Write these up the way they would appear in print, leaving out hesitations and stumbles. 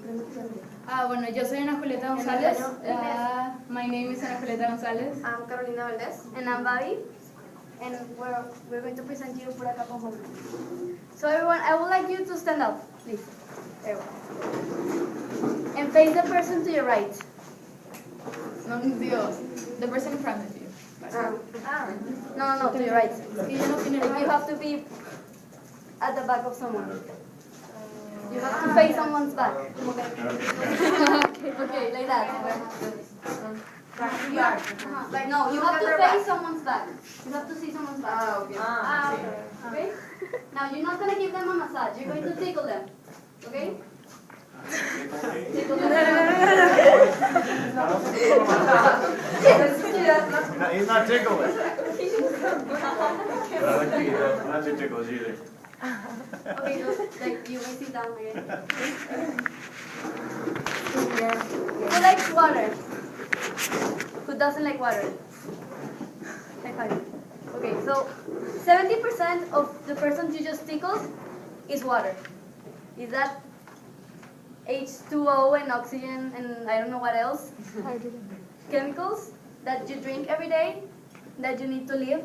Bueno, yo soy Ana Julieta González. My name is Ana Julieta González. I'm Carolina Valdez. And I'm Bobby. And we're going to present you for a Cap On Homelessness. So everyone, I would like you to stand up, please. Everyone. And face the person to your right. No, the person in front of you. No, to your right. You have to be at the back of someone. You have to face someone's back. Okay, like that. No, you have to face someone's back. You have to see someone's back. Okay? Now, you're not going to give them a massage. You're going to tickle them. Okay? Tickle them. He's not tickling. Not too ticklish either. Okay, like you may sit down again. Who likes water? Who doesn't like water? High five. Okay, so 70% of the person you just tickled is water. Is that H2O and oxygen and I don't know what else? Chemicals that you drink every day that you need to live?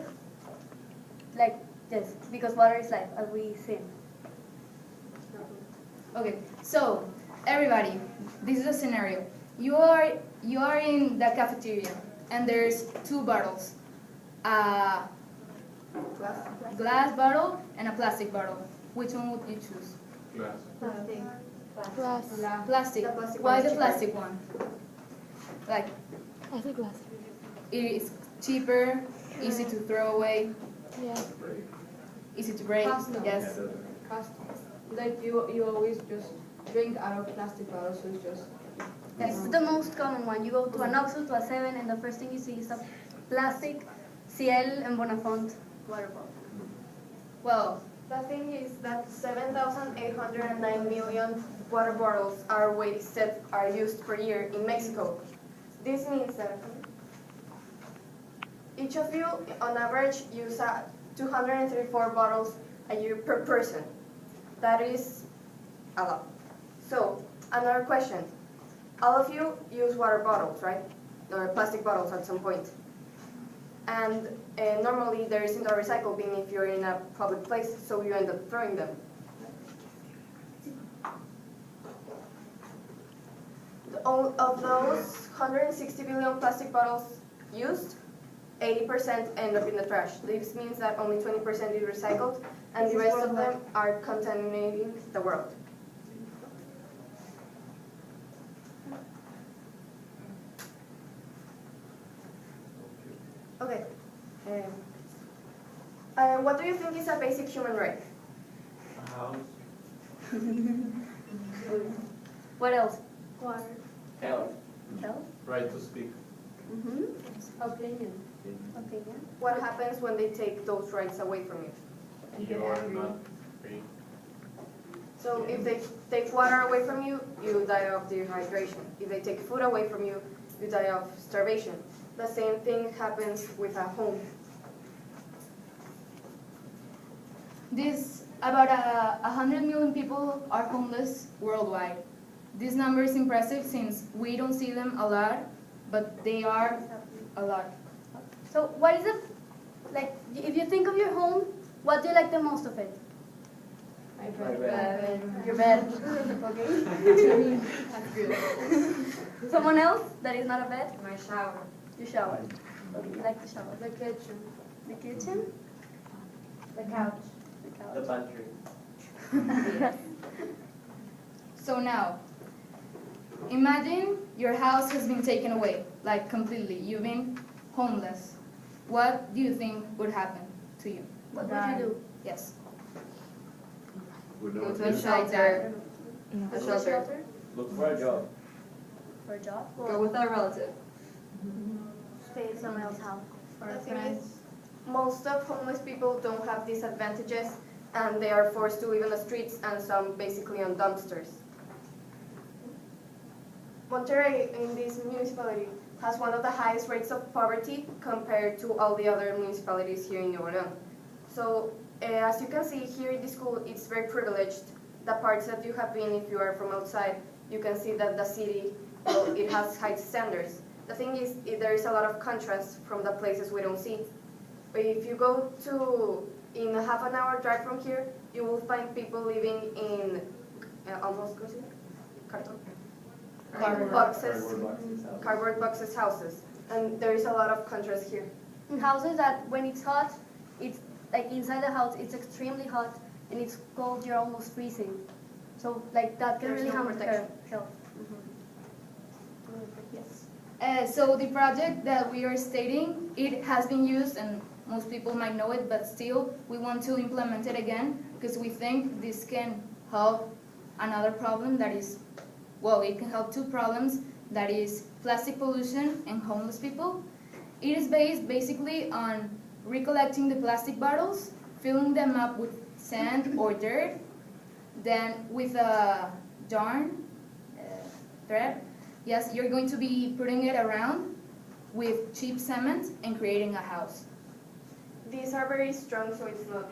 Like, yes, because water is life, as we say. Okay, so everybody, this is a scenario. You are in the cafeteria, and there's two bottles, a glass bottle and a plastic bottle. Which one would you choose? Glass. Plastic. Why the plastic one? Like, I think glass. it is cheaper, easy to throw away, Yeah. easy to break. Yes. Like you always just drink out of plastic bottles, so it's just. It's the most common one. You go to an Oxxo, to a 7, and the first thing you see is a plastic Ciel and Bonafont water bottle. Well, The thing is that 7,809 million water bottles are wasted, are used per year in Mexico. This means that each of you, on average, use 234 bottles a year per person. That is a lot. So, another question. All of you use water bottles, right? Or plastic bottles at some point. And normally there isn't a recycle bin if you're in a public place, so you end up throwing them. Of those 160 billion plastic bottles used, 80% end up in the trash. This means that only 20% is recycled, and the rest of them are contaminating the world. Okay. What do you think is a basic human right? A house. What else? Water. Health. Health? Right to speak. Opinion. Opinion? What happens when they take those rights away from you? You are not free. So if they take water away from you, you die of dehydration. If they take food away from you, you die of starvation. The same thing happens with a home. About 100 million people are homeless worldwide. This number is impressive since we don't see them a lot, but they are a lot. So what is it, like, if you think of your home, what do you like the most of it? Your bed. Okay. Someone else that is not a bed? My shower. You shower. Okay, you like the shower. The kitchen. The kitchen? The couch. The couch. The pantry. So now, imagine your house has been taken away, like completely. You've been homeless. What do you think would happen to you? What would you do? Yes. Go to a shelter. A shelter? Look for a job. For a job? Go with a relative. Stay at someone else's house. Or The a thing friend. is, most of homeless people don't have these advantages, and they are forced to live on the streets and some basically on dumpsters. Monterrey, in this municipality, has one of the highest rates of poverty compared to all the other municipalities here in Nuevo León. So, as you can see here in the school, it's very privileged the parts that you have been, if you are from outside, you can see that the city, well, it has high standards. The thing is, there is a lot of contrast from the places we don't see. But if you go to, in a half an hour drive from here, you will find people living in almost carton? Cardboard boxes houses. And there is a lot of contrast here. In houses that when it's hot, it's like inside the house, it's extremely hot, and it's cold, you're almost freezing. So like that can There's really no harm protection. health. Yes. So the project that we are stating, it has been used, and most people might know it, but still we want to implement it again because we think this can help another problem that is, well, it can help two problems, that is plastic pollution and homeless people. It is based basically on recollecting the plastic bottles, filling them up with sand or dirt, then with a yarn thread, yes, you're going to be putting it around with cheap cement and creating a house. These are very strong, so it's not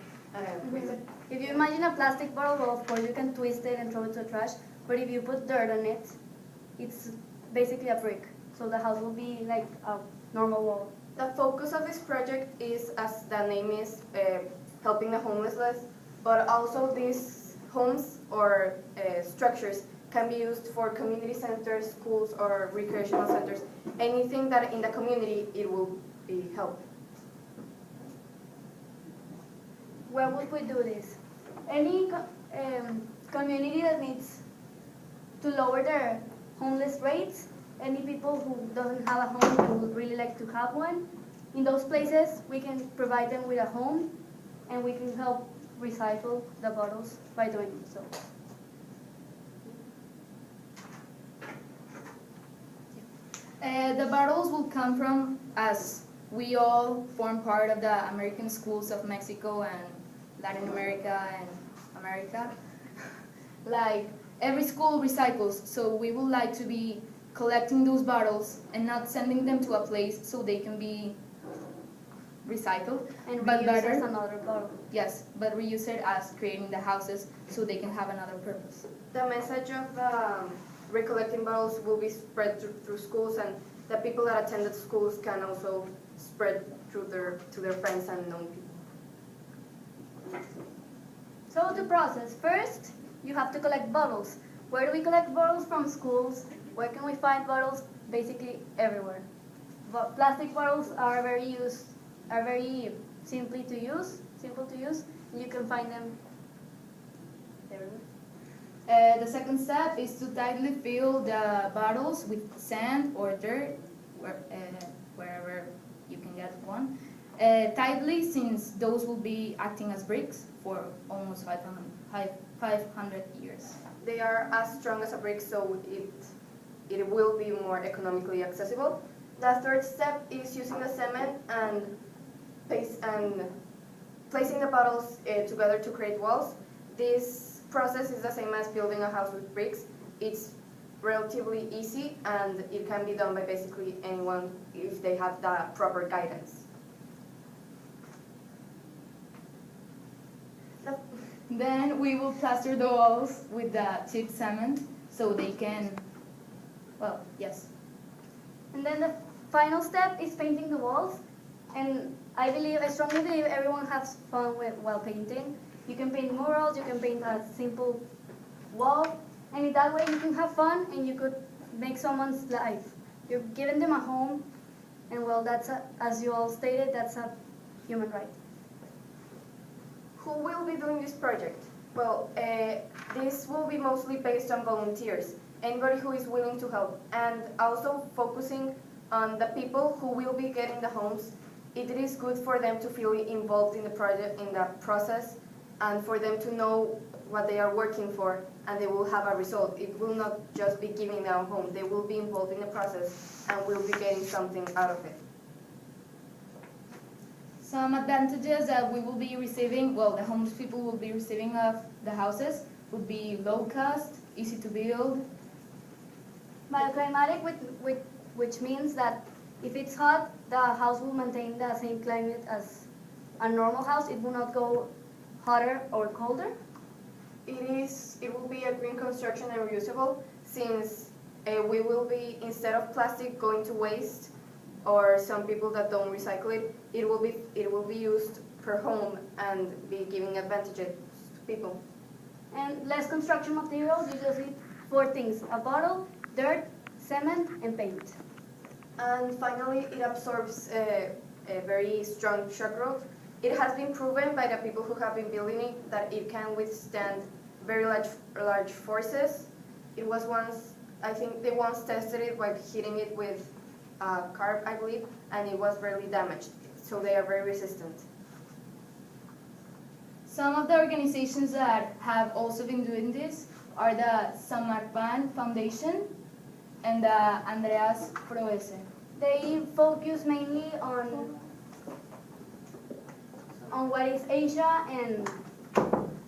twisted. If you imagine a plastic bottle, well, of course you can twist it and throw it to the trash, but if you put dirt on it, it's basically a brick. So the house will be like a normal wall. The focus of this project is, as the name is, helping the homeless, but also these homes or structures can be used for community centers, schools, or recreational centers. Anything that in the community, it will be helped. Where would we do this? Any community that needs to lower their homeless rates, any people who doesn't have a home and would really like to have one, in those places we can provide them with a home and we can help recycle the bottles by doing so. The bottles will come from, as we all form part of the American schools of Mexico and Latin America and America. Like, every school recycles, so we would like to be collecting those bottles and not sending them to a place so they can be recycled. And but reuse better, as another bottle. yes, but reuse it as creating the houses so they can have another purpose. The message of the recollecting bottles will be spread through schools, and the people that attended schools can also spread to their friends and known people. So the process, first you have to collect bottles. Where do we collect bottles? From schools. Where can we find bottles? Basically everywhere. But plastic bottles are very simple to use. You can find them everywhere. The second step is to tightly fill the bottles with sand or dirt, wherever you can get one. Tightly, since those will be acting as bricks for almost 500 years. They are as strong as a brick, so it will be more economically accessible. The third step is using the cement and placing the bottles together to create walls. This process is the same as building a house with bricks. It's relatively easy, and it can be done by basically anyone if they have the proper guidance. Then we will plaster the walls with the cheap cement so they can, well, yes. And then the final step is painting the walls. And I strongly believe everyone has fun while painting. You can paint murals, you can paint a simple wall, and in that way you can have fun and you could make someone's life. You're giving them a home, and well, as you all stated, that's a human right. Who will be doing this project? Well, this will be mostly based on volunteers, anybody who is willing to help, and also focusing on the people who will be getting the homes. It is good for them to feel involved in the project, in the process, and for them to know what they are working for, and they will have a result. It will not just be giving them a home. They will be involved in the process and will be getting something out of it. Some advantages that we will be receiving, well, the homeless people will be receiving of the houses would be low cost, easy to build. Bioclimatic, which means that if it's hot, the house will maintain the same climate as a normal house. It will not go hotter or colder. it will be a green construction and reusable, since we will be, instead of plastic going to waste, or some people that don't recycle it, it will be used per home and be giving advantages to people. And less construction materials, you just need 4 things: a bottle, dirt, cement, and paint. And finally, it absorbs a very strong shock growth. It has been proven by the people who have been building it that it can withstand very large forces. It was once, I think they once tested it by hitting it with a carb, I believe, and it was barely damaged. So they are very resistant. Some of the organizations that have also been doing this are the Samarpan Foundation and the Andreas Proese. They focus mainly on what is Asia and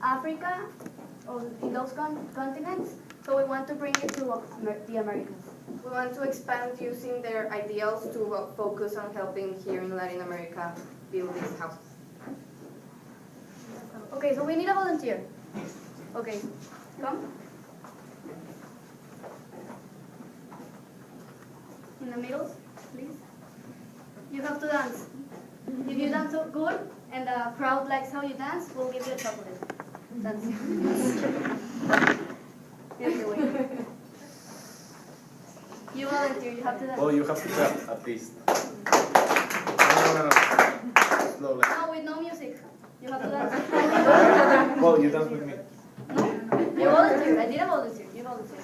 Africa, or in those continents. So we want to bring it to the Americas. We want to expand using their ideals to focus on helping here in Latin America build these houses. Okay, so we need a volunteer. Okay, come. In the middle, please. You have to dance. If you dance so good and the crowd likes how you dance, we'll give you a chocolate. Dance. Here's the way. You volunteer, you have to dance. Well, you have to clap at least. No. Slowly. No, with no music. You have to dance. Well, you dance with me. You volunteer. I did a volunteer. You volunteer.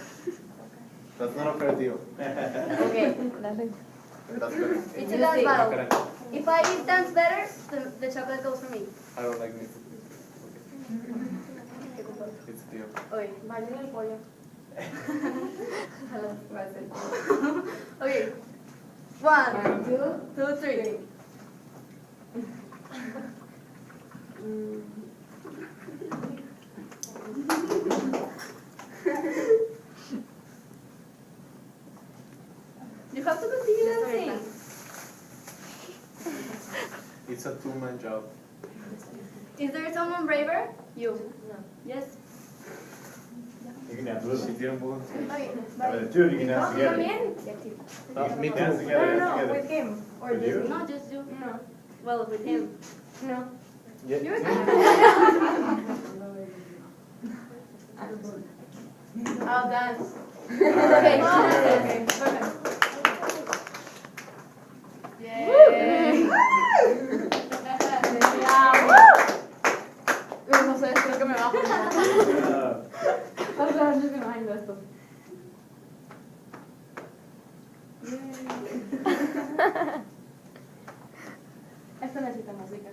That's not a fair deal. Okay. That's better. It's a dance battle. Okay. If I dance better, the chocolate goes for me. I don't like music. It's a deal. Okay. Martin el pollo. Okay. 1, 2, 3. You have to continue dancing. It's a two-man job. Is there someone braver? You. No. Yes. You can dance with She them. didn't volunteer. Okay. But the two of you can dance together. Me Dance too. together, dance together. him. With you? No, just you. No. Well, with him. No. Yeah. You're I'll dance. Okay. Okay. Perfect. Yay! No sé, creo que me bajo. Uh, O sea, yo me imagino esto. Esto necesita música.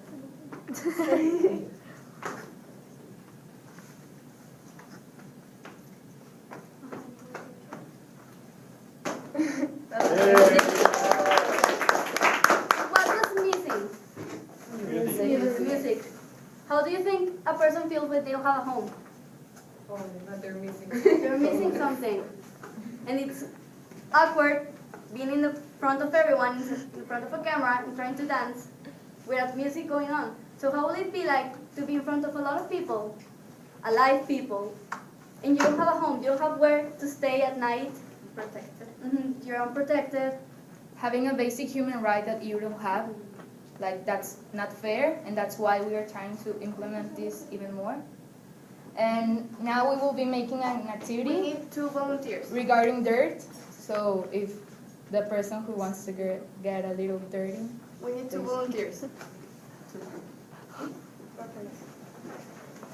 What was missing? Music. How do you think a person feels when they don't have a home? Oh, they're missing. You're missing something. And it's awkward being in the front of everyone, in front of a camera, and trying to dance without music going on. So how will it be like to be in front of a lot of people, alive people, and you don't have a home, you don't have where to stay at night? Protected. You're unprotected. Having a basic human right that you don't have, like that's not fair, and that's why we are trying to implement this even more. And now we will be making an We activity need 2 volunteers. regarding dirt. So if the person who wants to get a little dirty, We need 2 volunteers.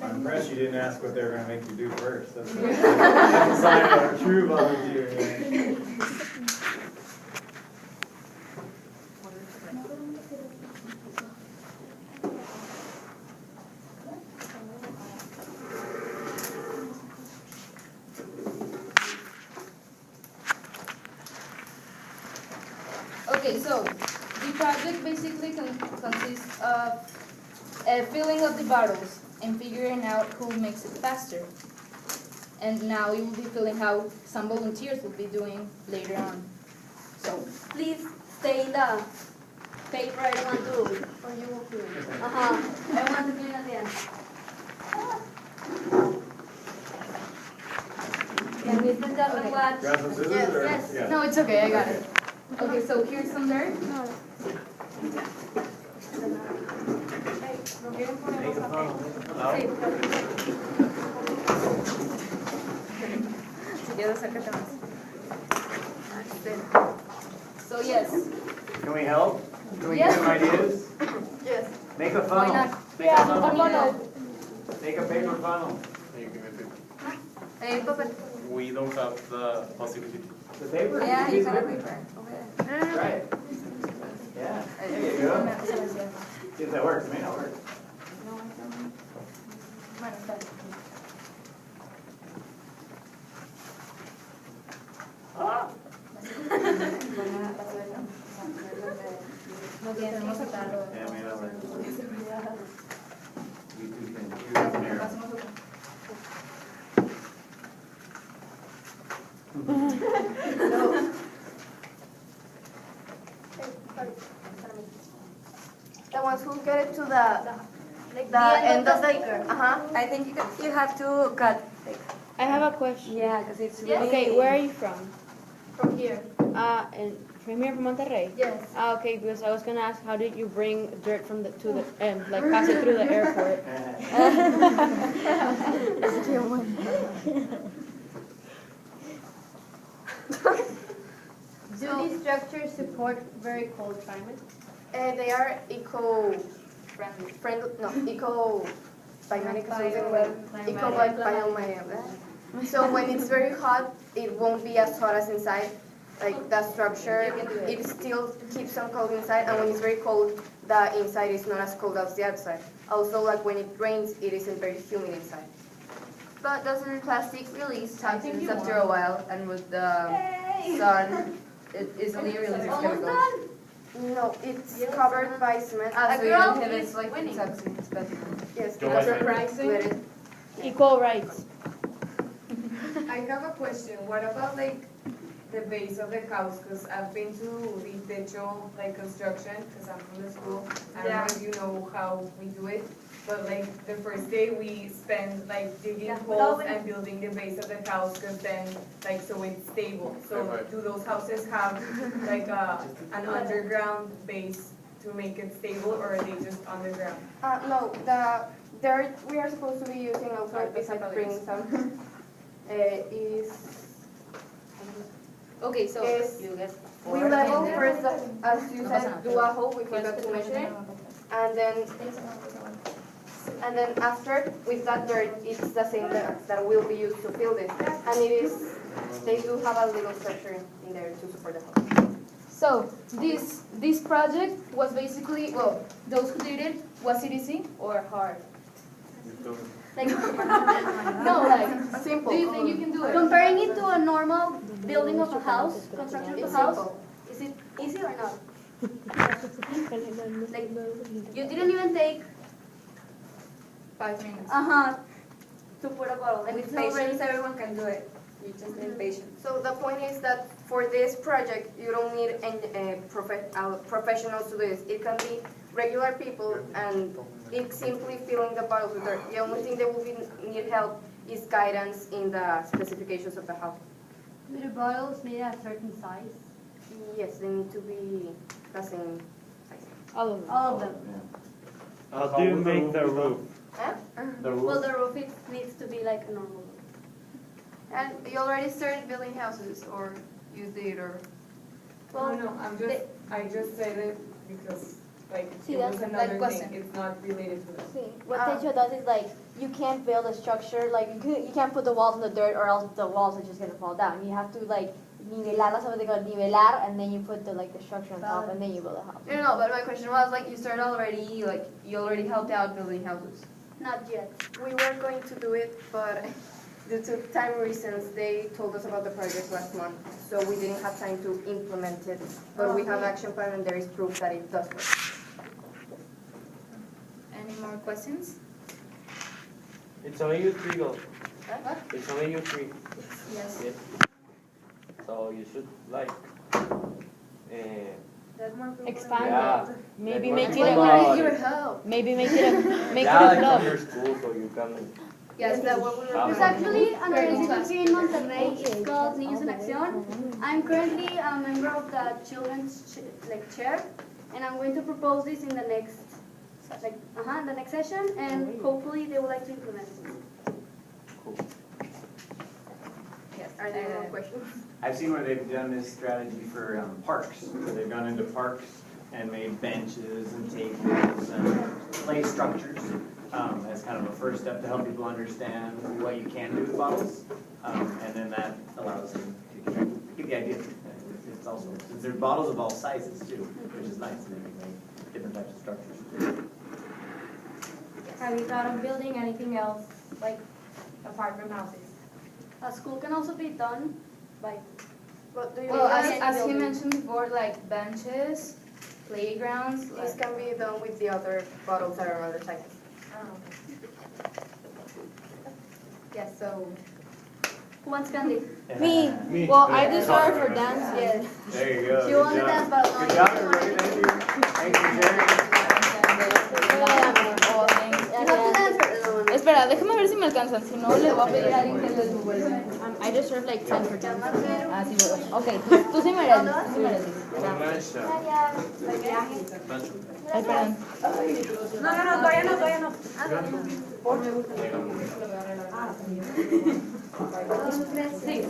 I'm impressed you didn't ask what they were going to make you do first. That's a sign of a true volunteer. Man. okay, so the project basically consists of filling up the bottles and figuring out who makes it faster. And now we will be filling how some volunteers will be doing later on. So, Please stay in the paper. I don't want to. Or you will feel it. I want to clean at the end. Can we sit down and watch? Grab some scissors or? Yes. Yeah. No, it's okay, I got it. Okay, so here's some dirt. Make a funnel. So yes, Can we help? Can we Yes. give them ideas? Yes. Make a why funnel. not? Make a funnel. Make a paper funnel. You give me a paper. Hey, Papa. We don't have the possibility. The paper? Yeah, Use you got a paper. paper. Right. Yeah, there you go. See if that works. It may not work. Yeah, may not work. You two can use an arrow. The ones who get it to the end of the acre. I think you have to cut. I have a question. Yeah, because it's really. Okay, where are you from? From here. And from here, from Monterrey? Yes. Okay, because I was gonna ask, how did you bring dirt from the to the like pass it through the airport? Do these structures support very cold climate? They are eco-friendly, no, eco-biomedic So when it's very hot, it won't be as hot as inside. Like the structure, it still keeps some cold inside, and when it's very cold, the inside is not as cold as the outside. Also, like when it rains, it isn't very humid inside. But doesn't plastic release toxins after a while, and with the sun, it easily releases chemicals? No, it's covered by cement. Ah, so it girl inhibits is like winning. toxins, but Yes, Joe that's Biden. let it. Equal rights. I have a question. What about like the base of the house? Because I've been to the techo like construction because I'm from the school. I don't know if you know how we do it, but like the first day we spend like digging holes and building the base of the house because then like so it's stable. So Right. do those houses have like an underground base to make it stable, or are they just underground? No, the dirt we are supposed to be using also besides bringing some is Okay, so Yes. you guys. we level first, as you said, do a hole. We forgot to mention it, and then after with that dirt, it's the same that will be used to fill this, and it is. They do have a little structure in there to support the house. So this project was basically, well, those who did it, was it easy or hard? Like No, like, Simple. do you think you can do it? comparing it to a normal building of a house, construction of It's a house, simple. is it easy or not? Like you didn't even take 5 minutes. to put a bottle. And with it's already patience, everyone can do it. You just need patience. So the point is that for this project, you don't need any professionals to do this. It can be regular people, and it's simply filling the bottles with dirt. The only thing they will need help is guidance in the specifications of the house. Do the bottles made at a certain size? Yes, they need to be the same size. All of them. All of them. How do you make the roof? Huh? The Well, roof? the roof needs to be like a normal roof. And you already started building houses, or you did, or Well, no, I just said it because like See, it was that's another question. thing. It's not related to this. See, what techo does is like you can't build a structure like you can't put the walls in the dirt or else the walls are just gonna fall down. You have to like nivelar, that's what they call nivelar, and then you put the structure on top, and then you build a house. no, but my question was like you started already, like you already helped out building houses. Not yet. We were going to do it, but due to time reasons, they told us about the project last month, so we didn't have time to implement it. But we have an action plan, and there is proof that it does work. Any more questions? It's only you three, girls. What? It's only you three. Yes. Yes. So you should like. Expand Yeah. it. Maybe Like, make it what a about Your help. maybe make it a yeah, club. like from your school, so you can Yes, that what we were There's doing. actually another institute here in Monterrey. It's called Niños en Acción. I'm currently a member of the children's chair, and I'm going to propose this in the next the next session, and hopefully they would like to implement it. Yes, are there more questions? I've seen where they've done this strategy for parks, where they've gone into parks and made benches and tables and play structures as kind of a first step to help people understand what you can do with bottles. And then that allows them to get the idea. It's also, there's bottles of all sizes too, which is nice. And they can make different types of structures. Have you thought of building anything else, like apart from houses? A school can also be done by. What do you Well, mean? as he mentioned before, like benches, playgrounds. This can be done with the other bottles that are other sizes. Yes, so Who wants candy? Me. Well, I just saw her for dance. Yes. There you go. She won the dance battle. Good job, everybody. Thank you. Thank you, Jerry. You have to dance for the one. espera, déjame ver si me alcanzan, si no le voy a pedir a alguien que les devuelva. I just served like 10 for dance. Ah, sí, bueno. Ok, tú sí mereces, tú sí mereces. Ay, perdón. No, todavía no. Sí.